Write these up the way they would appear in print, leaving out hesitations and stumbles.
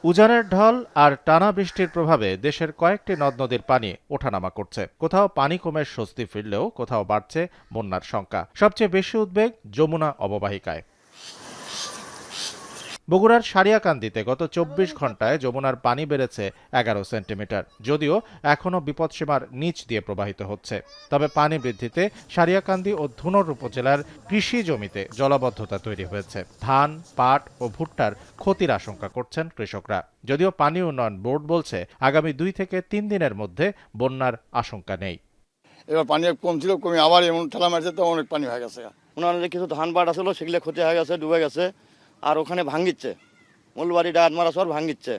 উজানের ঢল আর টানা বৃষ্টির প্রভাবে দেশের কয়েকটি নদ নদীর পানি ওঠানামা করছে। কোথাও পানি কমে স্বস্তি ফিরলেও কোথাও বাড়ছে বন্যার শঙ্কা। সবচেয়ে বেশি উদ্বেগ যমুনা অববাহিকায়। বগুড়ার সারিয়াকান্দিতে গত ২৪ ঘন্টায় যমুনার পানি বেড়েছে ১১ সেন্টিমিটার। যদিও এখনও বিপদসীমার নিচ দিয়ে প্রবাহিত হচ্ছে, তবে পানি বৃদ্ধিতে সারিয়াকান্দি ও ধুনট উপজেলার কৃষি জমিতে জলাবদ্ধতা তৈরি হয়েছে। ধান, পাট ও ভুট্টার ক্ষতির আশঙ্কা করছেন কৃষকরা। যদিও পানি উন্নয়ন বোর্ড বলছে আগামী ২ থেকে ৩ দিনের মধ্যে বন্যার আশঙ্কা নেই। এবার পানি কম ছিল, কমে আবার এমন ঠেলা মারছে, তো অনেক পানি হয়ে গেছে। ওনাদের কিছু ধান পাট আসলো, সেগুলো ক্ষতি হয়ে গেছে, ডুবে গেছে, আর ওখানে ভাঙ্গিচ্ছে, মূলবাড়ি ডাটমারা শহর ভাঙ্গিচ্ছে।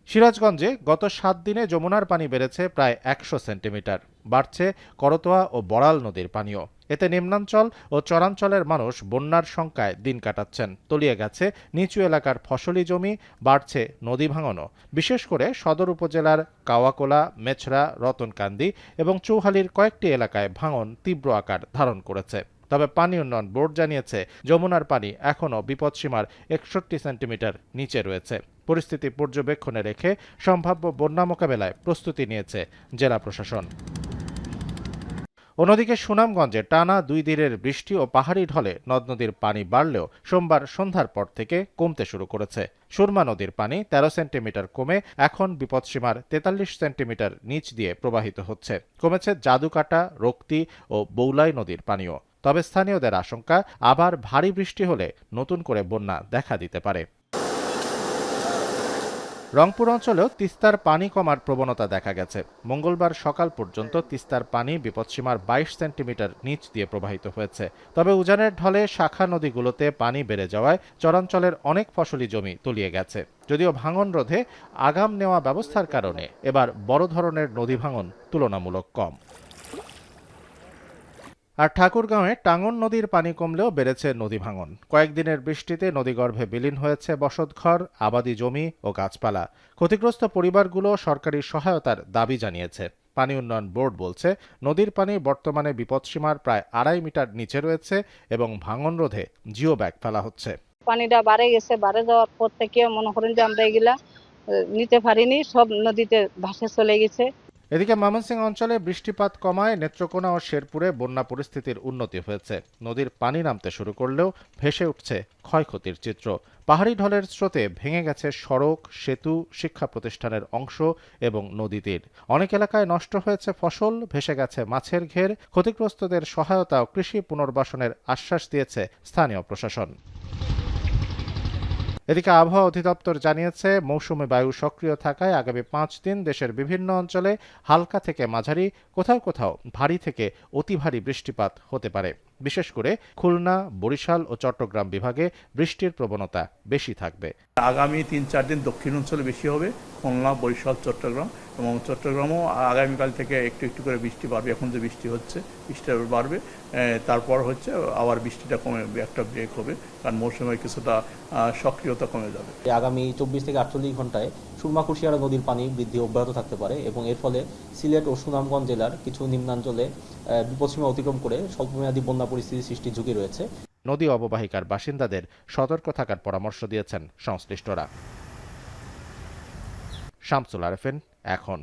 সিরাজগঞ্জে গত ৭ দিনে যমুনার পানি বেড়েছে প্রায় ১০০ সেন্টিমিটার। বাড়ছে করতোয়া ও বড়াল নদীর পানিও। এতে নিম্নাঞ্চল ও চরাঞ্চলের মানুষ বন্যার শঙ্কায় দিন কাটাচ্ছেন। তলিয়ে গেছে নিচু এলাকার ফসলি জমি, বাড়ছে নদী ভাঙনও। বিশেষ করে সদর উপজেলার কাওয়াকোলা, মেছরা, রতনকান্দি এবং চৌহালির কয়েকটি এলাকায় ভাঙন তীব্র আকার ধারণ করেছে। তবে পানি উন্নয়ন বোর্ড জানিয়েছে যমুনার পানি এখনও বিপদসীমার ৬১ সেন্টিমিটার নিচে রয়েছে। পরিস্থিতি পর্যবেক্ষণে রেখে সম্ভাব্য বন্যা মোকাবেলায় প্রস্তুতি নিয়েছে জেলা প্রশাসন। অন্যদিকে সুনামগঞ্জে টানা ২ দিনের বৃষ্টি ও পাহাড়ি ঢলে নদ নদীর পানি বাড়লেও সোমবার সন্ধ্যার পর থেকে কমতে শুরু করেছে। সুরমা নদীর পানি ১৩ সেন্টিমিটার কমে এখন বিপদসীমার ৪৩ সেন্টিমিটার নিচ দিয়ে প্রবাহিত হচ্ছে। কমেছে জাদুকাটা, রক্তি ও বৌলাই নদীর পানিও। তবে স্থানীয়দের আশঙ্কা, আবার ভারী বৃষ্টি হলে নতুন করে বন্যা দেখা দিতে পারে। রংপুর অঞ্চলেও তিস্তার পানি কমার প্রবণতা দেখা গেছে। মঙ্গলবার সকাল পর্যন্ত তিস্তার পানি বিপদসীমার ২২ সেন্টিমিটার নিচ দিয়ে প্রবাহিত হয়েছে। তবে উজানের ঢলে শাখা নদীগুলোতে পানি বেড়ে যাওয়ায় চরাঞ্চলের অনেক ফসলি জমি তলিয়ে গেছে। যদিও ভাঙন রোধে আগাম নেওয়া ব্যবস্থার কারণে এবার বড় ধরনের নদী ভাঙন তুলনামূলক কম। আর ঠাকুরগাঁওয়ে টাঙ্গন নদীর পানি কমলেও বেড়েছে নদী ভাঙন। কয়েকদিনের বৃষ্টিতে নদীগর্ভে বিলীন হয়েছে বসতঘর, আবাদি জমি ও গাছপালা। ক্ষতিগ্রস্ত পরিবারগুলো সরকারি সহায়তার দাবি জানিয়েছে। পানি উন্নয়ন বোর্ড বলছে নদীর পানি বর্তমানে বিপদসীমার প্রায় ২.৫ মিটার নিচে রয়েছে এবং ভাঙন রোধে জিও ব্যাগ ফেলা হচ্ছে। পানিটা বাড়ে গেছে, বাড়ে যাওয়ার পর থেকে মনে করেন যে আমরা এগুলা নিতে পারিনি, সব নদীতে ভাসে চলে গেছে। এদিকে ময়মনসিংহ অঞ্চলে বৃষ্টিপাত কমায় নেত্রকোনা ও শেরপুরে বন্যা পরিস্থিতির উন্নতি হয়েছে। নদীর পানি নামতে শুরু করলেও ভেসে উঠছে ক্ষয়ক্ষতির চিত্র। পাহাড়ি ঢলের স্রোতে ভেঙে গেছে সড়ক, সেতু, শিক্ষা প্রতিষ্ঠানের অংশ এবং নদী তীর। অনেক এলাকায় নষ্ট হয়েছে ফসল, ভেসে গেছে মাছের ঘের। ক্ষতিগ্রস্তদের সহায়তা ও কৃষি পুনর্বাসনের আশ্বাস দিয়েছে স্থানীয় প্রশাসন। এদিকে আবহাওয়া অধিদপ্তর জানিয়েছে মৌসুমী বায়ু সক্রিয় থাকায় আগামী ৫ দিন দেশের বিভিন্ন অঞ্চলে হালকা থেকে মাঝারি, কোথাও কোথাও ভারী থেকে অতি ভারী বৃষ্টিপাত হতে পারে। বিশেষ করে খুলনা, বরিশাল ও চট্টগ্রাম বিভাগে বৃষ্টির প্রবণতা বেশি থাকবে। আগামী ৩-৪ দিন দক্ষিণ অঞ্চলে বেশি হবে, খুলনা, বরিশাল, চট্টগ্রাম, এবং চট্টগ্রামও আগামীকাল থেকে একটু একটু করে বৃষ্টি বাড়বে। এখন যে বৃষ্টি হচ্ছে, বৃষ্টিটা বাড়বে, তারপর হচ্ছে আবার বৃষ্টিটা কমে, একটা ব্রেক হবে, কারণ মৌসুমে কিছুটা সক্রিয়তা কমে যাবে। আগামী ২৪ থেকে ৪৮ ঘন্টায় সুরমা কুশিয়ারা নদীর পানি বৃদ্ধি অব্যাহত থাকতে পারে এবং এর ফলে সিলেট ও সুনামগঞ্জ জেলার কিছু নিম্নাঞ্চলে বিপদসীমা অতিক্রম করে স্বল্পমেয়াদী বন্যা পরিস্থিতি সৃষ্টির ঝুঁকি রয়েছে। নদী অববাহিকার বাসিন্দাদের সতর্ক থাকার পরামর্শ দিয়েছেন সংশ্লিষ্টরা। শামসুল আরেফিন, এখন।